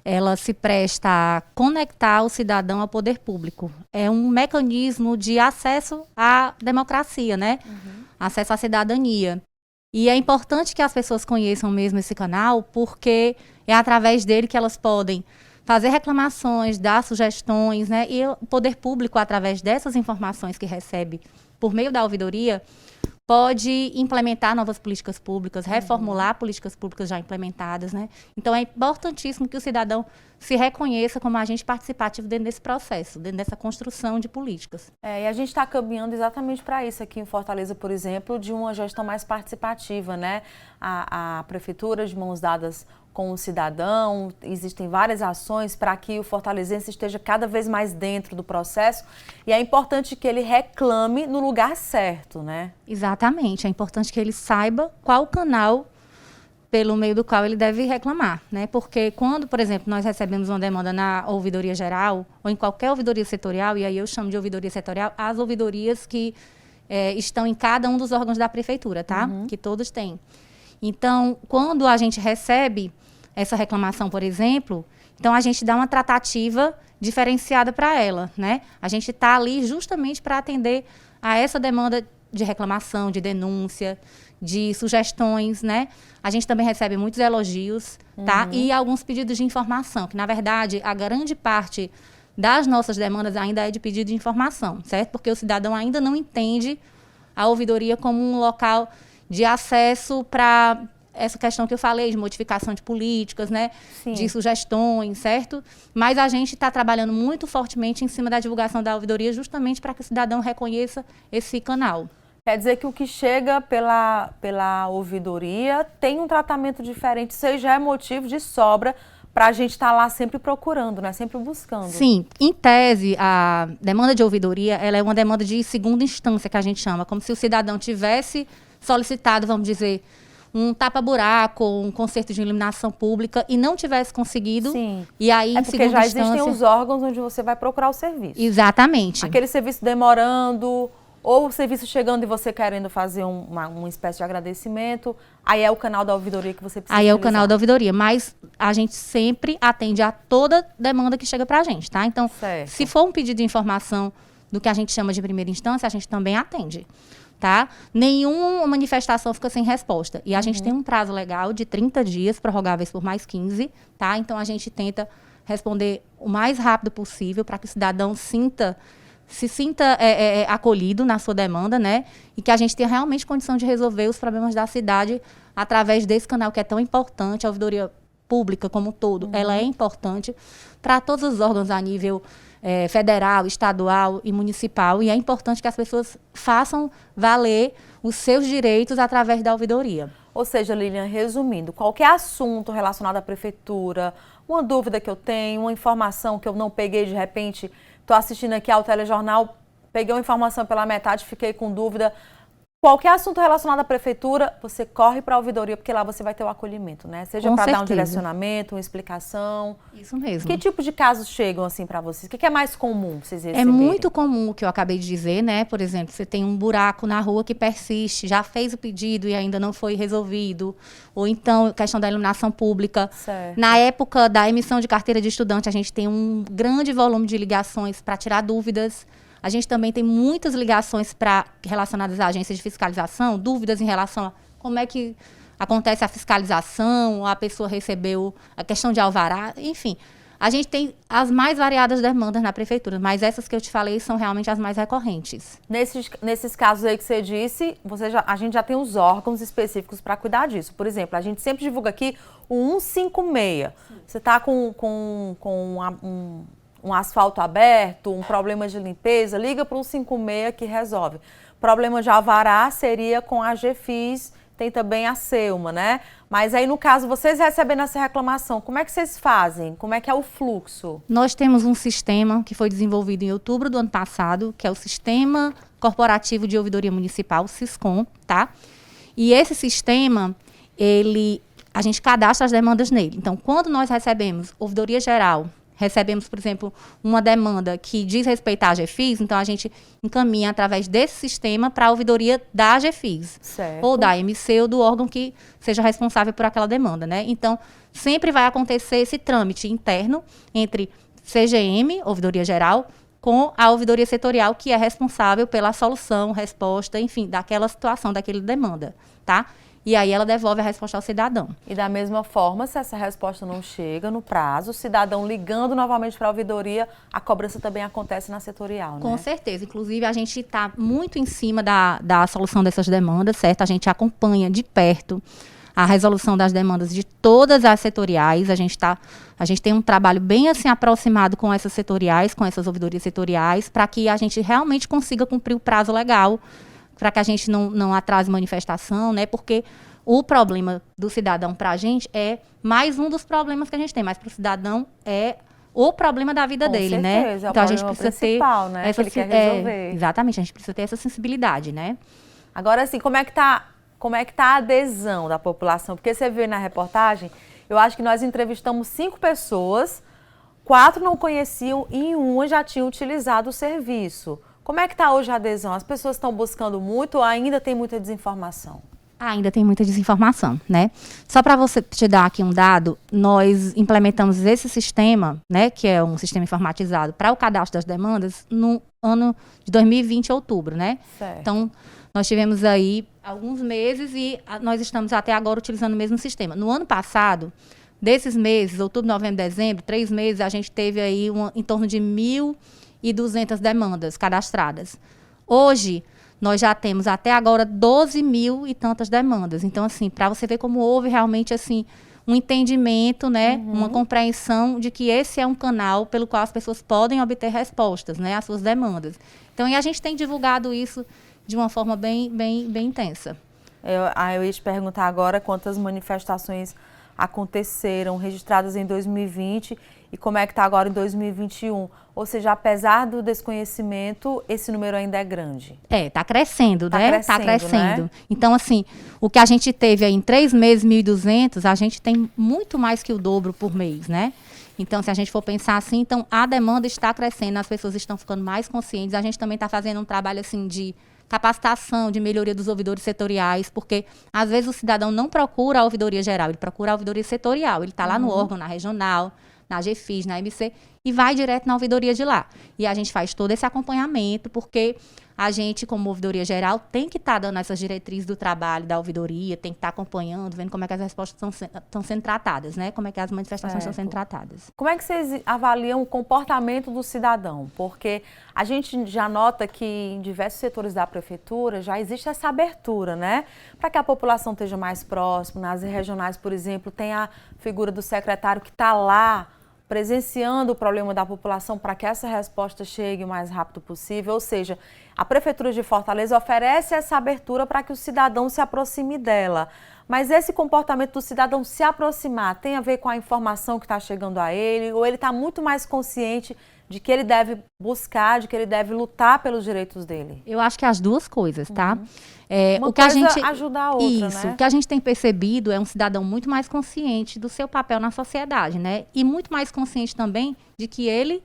ela se presta a conectar o cidadão ao poder público. É um mecanismo de acesso à democracia, né? Acesso à cidadania. E é importante que as pessoas conheçam mesmo esse canal, porque é através dele que elas podem fazer reclamações, dar sugestões, né? E o poder público, através dessas informações que recebe por meio da ouvidoria, pode implementar novas políticas públicas, reformular políticas públicas já implementadas, né? Então, é importantíssimo que o cidadão se reconheça como agente participativo dentro desse processo, dentro dessa construção de políticas. E a gente está caminhando exatamente para isso aqui em Fortaleza, por exemplo, de uma gestão mais participativa, né? A Prefeitura de mãos dadas com o cidadão, existem várias ações para que o fortalezense esteja cada vez mais dentro do processo e é importante que ele reclame no lugar certo, né? Exatamente, é importante que ele saiba qual canal pelo meio do qual ele deve reclamar, né? Porque quando, por exemplo, nós recebemos uma demanda na ouvidoria geral ou em qualquer ouvidoria setorial, e aí eu chamo de ouvidoria setorial as ouvidorias que estão em cada um dos órgãos da prefeitura, tá? Que todos têm. Então, quando a gente recebe essa reclamação, por exemplo, então a gente dá uma tratativa diferenciada para ela, né? A gente está ali justamente para atender a essa demanda de reclamação, de denúncia, de sugestões, né? A gente também recebe muitos elogios, tá? E alguns pedidos de informação, que na verdade a grande parte das nossas demandas ainda é de pedido de informação, certo? Porque o cidadão ainda não entende a ouvidoria como um local de acesso para essa questão que eu falei, de modificação de políticas, né? Sim. De sugestões, certo? Mas a gente está trabalhando muito fortemente em cima da divulgação da ouvidoria, justamente para que o cidadão reconheça esse canal. Quer dizer que o que chega pela ouvidoria tem um tratamento diferente, isso aí já é motivo de sobra para a gente estar lá sempre procurando, né? Sempre buscando. Sim, em tese, a demanda de ouvidoria ela é uma demanda de segunda instância, que a gente chama, como se o cidadão tivesse solicitado, vamos dizer, um tapa-buraco, um conserto de iluminação pública e não tivesse conseguido. Sim. E aí, em segunda já instância, existem os órgãos onde você vai procurar o serviço. Exatamente. Aquele serviço demorando Ou o serviço chegando e você querendo fazer uma espécie de agradecimento, aí é o canal da ouvidoria que você precisa Aí é o utilizar. canal da ouvidoria, mas a gente sempre atende a toda demanda que chega pra gente, tá? Então, se for um pedido de informação do que a gente chama de primeira instância, a gente também atende, tá? Nenhuma manifestação fica sem resposta. E a gente tem um prazo legal de 30 dias, prorrogáveis por mais 15, tá? Então, a gente tenta responder o mais rápido possível para que o cidadão se sinta acolhido na sua demanda, né? E que a gente tenha realmente condição de resolver os problemas da cidade através desse canal que é tão importante. A ouvidoria pública como um todo, ela é importante para todos os órgãos a nível federal, estadual e municipal. E é importante que as pessoas façam valer os seus direitos através da ouvidoria. Ou seja, Lilian, resumindo, qualquer assunto relacionado à prefeitura, uma dúvida que eu tenho, uma informação que eu não peguei de repente, estou assistindo aqui ao telejornal, peguei uma informação pela metade, fiquei com dúvida. Qualquer assunto relacionado à prefeitura, você corre para a ouvidoria, porque lá você vai ter o acolhimento, né? Seja para dar um direcionamento, uma explicação. Isso mesmo. Que tipo de casos chegam assim para vocês? O que é mais comum vocês receberem? É muito comum o que eu acabei de dizer, né? Por exemplo, você tem um buraco na rua que persiste, já fez o pedido e ainda não foi resolvido. Ou então, questão da iluminação pública. Certo. Na época da emissão de carteira de estudante, a gente tem um grande volume de ligações para tirar dúvidas. A gente também tem muitas ligações relacionadas à agência de fiscalização, dúvidas em relação a como é que acontece a fiscalização, a pessoa recebeu a questão de alvará, enfim. A gente tem as mais variadas demandas na prefeitura, mas essas que eu te falei são realmente as mais recorrentes. Nesses casos aí que você disse, a gente já tem os órgãos específicos para cuidar disso. Por exemplo, a gente sempre divulga aqui o 156. Você está com um asfalto aberto, um problema de limpeza, liga para o 156 que resolve. Problema de alvará seria com a GFIS, tem também a SEUMA, né? Mas aí, no caso, vocês recebendo essa reclamação, como é que vocês fazem? Como é que é o fluxo? Nós temos um sistema que foi desenvolvido em outubro do ano passado, que é o Sistema Corporativo de Ouvidoria Municipal, SISCOM, tá? E esse sistema, a gente cadastra as demandas nele. Então, quando nós recebemos ouvidoria geral, recebemos, por exemplo, uma demanda que diz respeito à GFIS, então a gente encaminha através desse sistema para a ouvidoria da GFIS. Certo. Ou da MC ou do órgão que seja responsável por aquela demanda, né? Então, sempre vai acontecer esse trâmite interno entre CGM, ouvidoria geral, com a ouvidoria setorial, que é responsável pela solução, resposta, enfim, daquela situação, daquela demanda, tá? E aí ela devolve a resposta ao cidadão. E da mesma forma, se essa resposta não chega no prazo, o cidadão ligando novamente para a ouvidoria, a cobrança também acontece na setorial, né? Com certeza. Inclusive, a gente está muito em cima da solução dessas demandas, certo? A gente acompanha de perto a resolução das demandas de todas as setoriais. A gente tem um trabalho bem assim aproximado com essas setoriais, com essas ouvidorias setoriais, para que a gente realmente consiga cumprir o prazo legal, para que a gente não atrase manifestação, né? Porque o problema do cidadão para a gente é mais um dos problemas que a gente tem, mas para o cidadão é o problema da vida dele, né? Então a gente precisa ter, né? Essa, que ele quer resolver. Exatamente, a gente precisa ter essa sensibilidade, né? Agora, assim, como é que tá a adesão da população? Porque você viu aí na reportagem, eu acho que nós entrevistamos 5 pessoas, 4 não conheciam e uma já tinha utilizado o serviço. Como é que está hoje a adesão? As pessoas estão buscando muito ou ainda tem muita desinformação? Ainda tem muita desinformação, né? Só para você te dar aqui um dado, nós implementamos esse sistema, né, que é um sistema informatizado para o cadastro das demandas no ano de 2020, outubro, né? Certo. Então, nós tivemos aí alguns meses e nós estamos até agora utilizando o mesmo sistema. No ano passado, desses meses, outubro, novembro, dezembro, 3 meses, a gente teve aí em torno de 1.200 demandas cadastradas. Hoje, nós já temos até agora 12 mil e tantas demandas. Então, assim, para você ver como houve realmente, assim, um entendimento, né, uma compreensão de que esse é um canal pelo qual as pessoas podem obter respostas, né, às suas demandas. Então, e a gente tem divulgado isso de uma forma bem intensa. Eu ia te perguntar agora quantas manifestações aconteceram, registradas em 2020 e como é que está agora em 2021. Ou seja, apesar do desconhecimento, esse número ainda é grande. Está crescendo, né? Está crescendo. Né? Então, assim, o que a gente teve aí em 3 meses, 1.200, a gente tem muito mais que o dobro por mês, né? Então, se a gente for pensar assim, então a demanda está crescendo, as pessoas estão ficando mais conscientes. A gente também está fazendo um trabalho, assim, de capacitação, de melhoria dos ouvidores setoriais, porque às vezes o cidadão não procura a ouvidoria geral, ele procura a ouvidoria setorial, ele está lá no órgão, na regional, na GFIS, na MC, e vai direto na ouvidoria de lá. E a gente faz todo esse acompanhamento, porque a gente, como ouvidoria geral, tem que estar dando essas diretrizes do trabalho da ouvidoria, tem que estar acompanhando, vendo como é que as respostas estão sendo tratadas, né? Como é que as manifestações estão sendo tratadas. Como é que vocês avaliam o comportamento do cidadão? Porque a gente já nota que em diversos setores da prefeitura já existe essa abertura, né? Para que a população esteja mais próxima. Nas regionais, por exemplo, tem a figura do secretário que está lá presenciando o problema da população para que essa resposta chegue o mais rápido possível. Ou seja, a Prefeitura de Fortaleza oferece essa abertura para que o cidadão se aproxime dela. Mas esse comportamento do cidadão se aproximar tem a ver com a informação que está chegando a ele, ou ele está muito mais consciente de que ele deve buscar, de que ele deve lutar pelos direitos dele? Eu acho que as duas coisas, tá? Uma o que coisa a gente ajuda a outra, Isso, né? o que a gente tem percebido é um cidadão muito mais consciente do seu papel na sociedade, né? E muito mais consciente também de que ele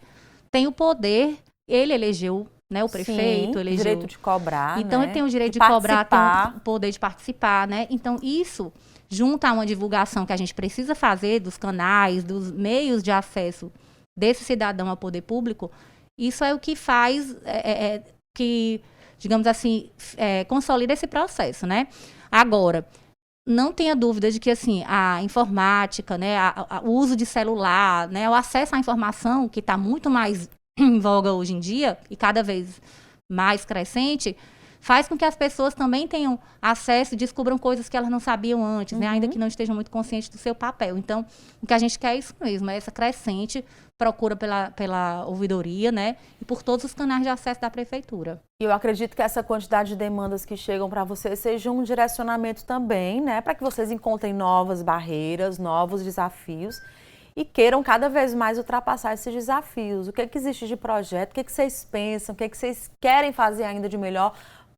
tem o poder, ele elegeu, né, o prefeito, Sim, elegeu. direito de cobrar, Então, né? ele tem o direito De de cobrar, tem participar. o poder de participar, né? Então, isso, junto a uma divulgação que a gente precisa fazer dos canais, dos meios de acesso desse cidadão ao poder público, isso é o que faz que, digamos assim, consolida esse processo, né? Agora, não tenha dúvida de que, assim, a informática, né, o uso de celular, né, o acesso à informação, que está muito mais em voga hoje em dia, e cada vez mais crescente, faz com que as pessoas também tenham acesso e descubram coisas que elas não sabiam antes, né, ainda que não estejam muito conscientes do seu papel. Então, o que a gente quer é isso mesmo, é essa crescente procura pela ouvidoria, né, e por todos os canais de acesso da prefeitura. E eu acredito que essa quantidade de demandas que chegam para vocês seja um direcionamento também, né, para que vocês encontrem novas barreiras, novos desafios e queiram cada vez mais ultrapassar esses desafios. O que é que existe de projeto? O que é que vocês pensam? O que é que vocês querem fazer ainda de melhor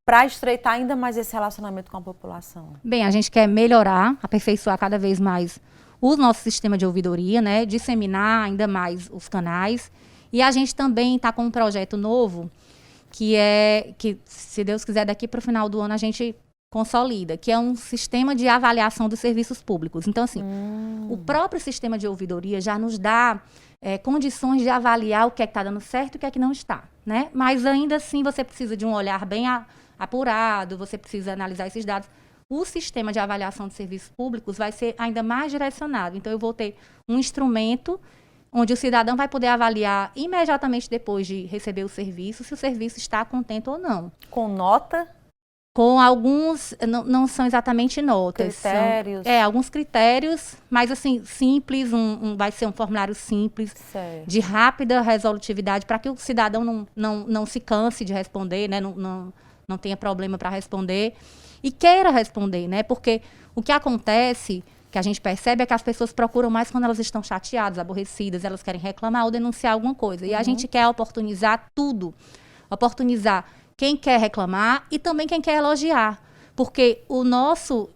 para estreitar ainda mais esse relacionamento com a população? Bem, a gente quer melhorar, aperfeiçoar cada vez mais o nosso sistema de ouvidoria, né, disseminar ainda mais os canais. E a gente também está com um projeto novo, que se Deus quiser, daqui para o final do ano a gente consolida, que é um sistema de avaliação dos serviços públicos. Então, assim, o próprio sistema de ouvidoria já nos dá condições de avaliar o que é que está dando certo e o que é que não está, né? Mas ainda assim você precisa de um olhar bem apurado, você precisa analisar esses dados. O sistema de avaliação de serviços públicos vai ser ainda mais direcionado. Então, eu vou ter um instrumento onde o cidadão vai poder avaliar imediatamente depois de receber o serviço, se o serviço está contente ou não. Com nota? Com alguns, não são exatamente notas. Critérios? Alguns critérios, mas assim, simples, vai ser um formulário simples, de rápida resolutividade, para que o cidadão não se canse de responder, né? Não tenha problema para responder. E queira responder, né? Porque o que acontece, que a gente percebe, é que as pessoas procuram mais quando elas estão chateadas, aborrecidas, elas querem reclamar ou denunciar alguma coisa. E a gente quer oportunizar tudo. Oportunizar quem quer reclamar e também quem quer elogiar. Porque o nosso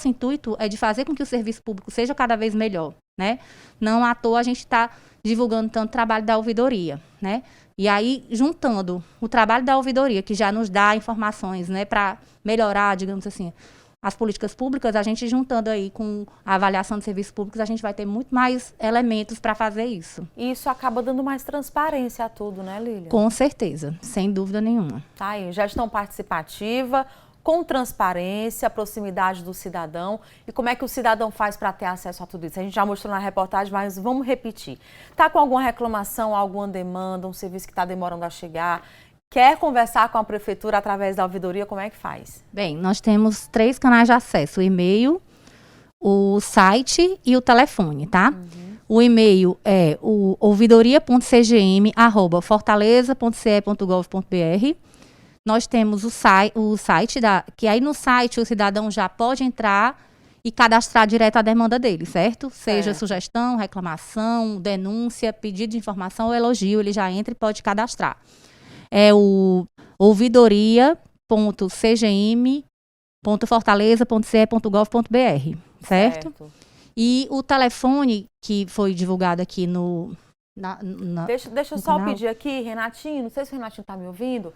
intuito é de fazer com que o serviço público seja cada vez melhor, né? Não à toa a gente está divulgando tanto trabalho da ouvidoria, né? E aí, juntando o trabalho da ouvidoria, que já nos dá informações, né, para melhorar, digamos assim, as políticas públicas, a gente juntando aí com a avaliação de serviços públicos, a gente vai ter muito mais elementos para fazer isso. E isso acaba dando mais transparência a tudo, né, Lília? Com certeza, sem dúvida nenhuma. Tá aí, gestão participativa, com transparência, proximidade do cidadão. E como é que o cidadão faz para ter acesso a tudo isso? A gente já mostrou na reportagem, mas vamos repetir. Está com alguma reclamação, alguma demanda, um serviço que está demorando a chegar? Quer conversar com a prefeitura através da ouvidoria? Como é que faz? Bem, nós temos 3 canais de acesso: o e-mail, o site e o telefone, tá? O e-mail é o ouvidoria.cgm@fortaleza.ce.gov.br. Nós temos o site, que aí no site o cidadão já pode entrar e cadastrar direto a demanda dele, certo? Seja sugestão, reclamação, denúncia, pedido de informação ou elogio, ele já entra e pode cadastrar. É o ouvidoria.cgm.fortaleza.ce.gov.br, certo? E o telefone que foi divulgado aqui no Deixa eu só pedir aqui, Renatinho, não sei se o Renatinho está me ouvindo,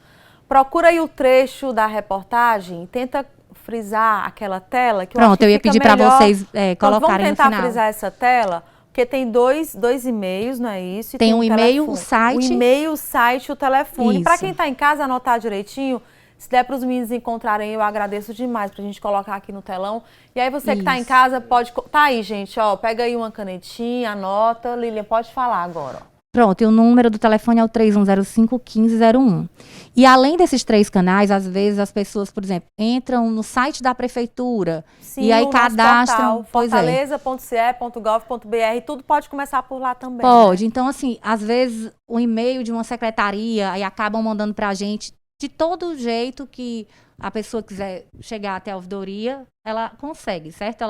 Procura aí o trecho da reportagem, tenta frisar aquela tela. Que Pronto, eu ia pedir para vocês colocarem no final. Vamos tentar frisar essa tela, porque tem dois e-mails, não é isso? E tem um e-mail, o site. O e-mail, o site, o telefone. Para quem está em casa, anotar direitinho. Se der para os meninos encontrarem, eu agradeço demais para a gente colocar aqui no telão. E aí você que está em casa pode... Tá aí, gente, ó, pega aí uma canetinha, anota. Lilian, pode falar agora, ó. Pronto, e o número do telefone é o 3105-1501. E além desses 3 canais, às vezes as pessoas, por exemplo, entram no site da prefeitura. Sim, e aí cadastram... fortaleza.ce.gov.br, tudo pode começar por lá também. Pode, né? Então assim, às vezes o e-mail de uma secretaria, aí acabam mandando para a gente de todo jeito que a pessoa quiser chegar até a ouvidoria, ela consegue, certo?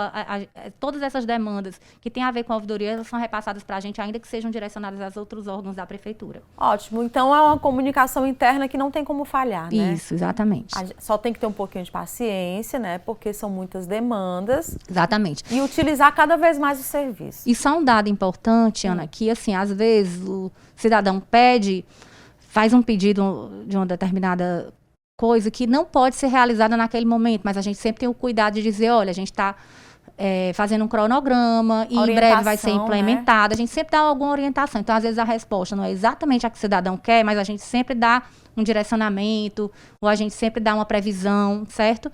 Todas essas demandas que têm a ver com a ouvidoria, elas são repassadas para a gente, ainda que sejam direcionadas aos outros órgãos da prefeitura. Ótimo. Então, é uma comunicação interna que não tem como falhar, né? Isso, exatamente. Só tem que ter um pouquinho de paciência, né? Porque são muitas demandas. Exatamente. E utilizar cada vez mais o serviço. E só um dado importante, Ana, que, assim, às vezes o cidadão faz um pedido de uma determinada coisa que não pode ser realizada naquele momento, mas a gente sempre tem o cuidado de dizer, olha, a gente está fazendo um cronograma e em breve vai ser implementado, né? A gente sempre dá alguma orientação, então às vezes a resposta não é exatamente a que o cidadão quer, mas a gente sempre dá um direcionamento, ou a gente sempre dá uma previsão, certo?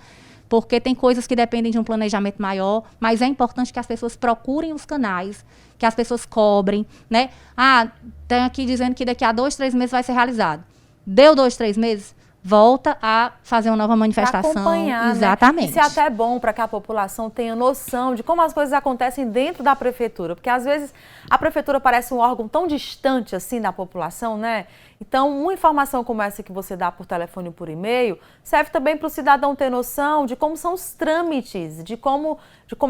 Porque tem coisas que dependem de um planejamento maior, mas é importante que as pessoas procurem os canais, que as pessoas cobrem, né? Tem aqui dizendo que daqui a 2, 3 meses vai ser realizado. Deu 2, 3 meses? Volta a fazer uma nova manifestação. Pra acompanhar, exatamente. Né? Isso é até bom para que a população tenha noção de como as coisas acontecem dentro da prefeitura, porque às vezes a prefeitura parece um órgão tão distante assim da população, né? Então, uma informação como essa que você dá por telefone ou por e-mail serve também para o cidadão ter noção de como são os trâmites, de como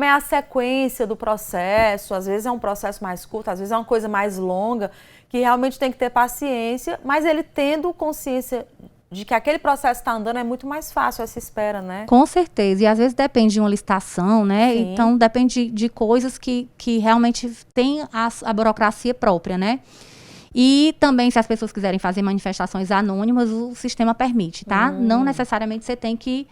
é a sequência do processo. Às vezes é um processo mais curto, às vezes é uma coisa mais longa, que realmente tem que ter paciência, mas ele tendo consciência de que aquele processo está andando, é muito mais fácil essa espera, né? Com certeza. E às vezes depende de uma licitação, né? Sim. Então depende de coisas que realmente tem a burocracia própria, né? E também, se as pessoas quiserem fazer manifestações anônimas, o sistema permite, tá? Não necessariamente você tem que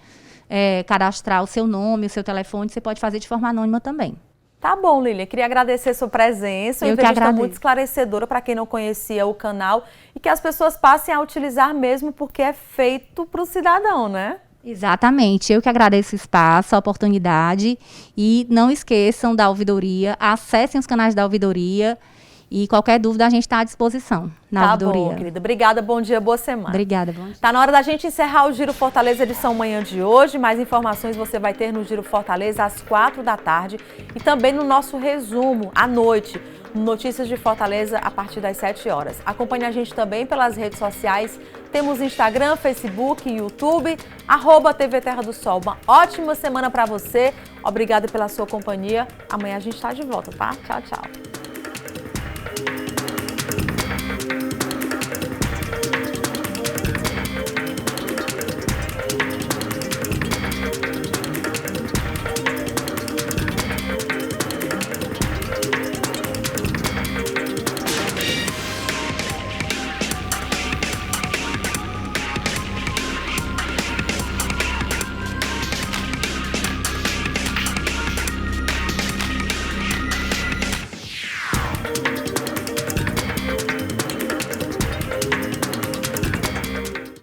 cadastrar o seu nome, o seu telefone, você pode fazer de forma anônima também. Tá bom, Lilian. Queria agradecer a sua presença. Uma entrevista muito esclarecedora para quem não conhecia o canal e que as pessoas passem a utilizar mesmo porque é feito para o cidadão, né? Exatamente. Eu que agradeço o espaço, a oportunidade e não esqueçam da ouvidoria, acessem os canais da ouvidoria e qualquer dúvida a gente está à disposição na ouvidoria. Tá bom, querida. Obrigada, bom dia, boa semana. Obrigada, bom dia. Tá na hora da gente encerrar o Giro Fortaleza edição manhã de hoje. Mais informações você vai ter no Giro Fortaleza às 4 da tarde e também no nosso resumo à noite, Notícias de Fortaleza a partir das 7 horas. Acompanhe a gente também pelas redes sociais. Temos Instagram, Facebook, YouTube, @TV Terra do Sol. Uma ótima semana para você. Obrigada pela sua companhia. Amanhã a gente está de volta, tá? Tchau, tchau.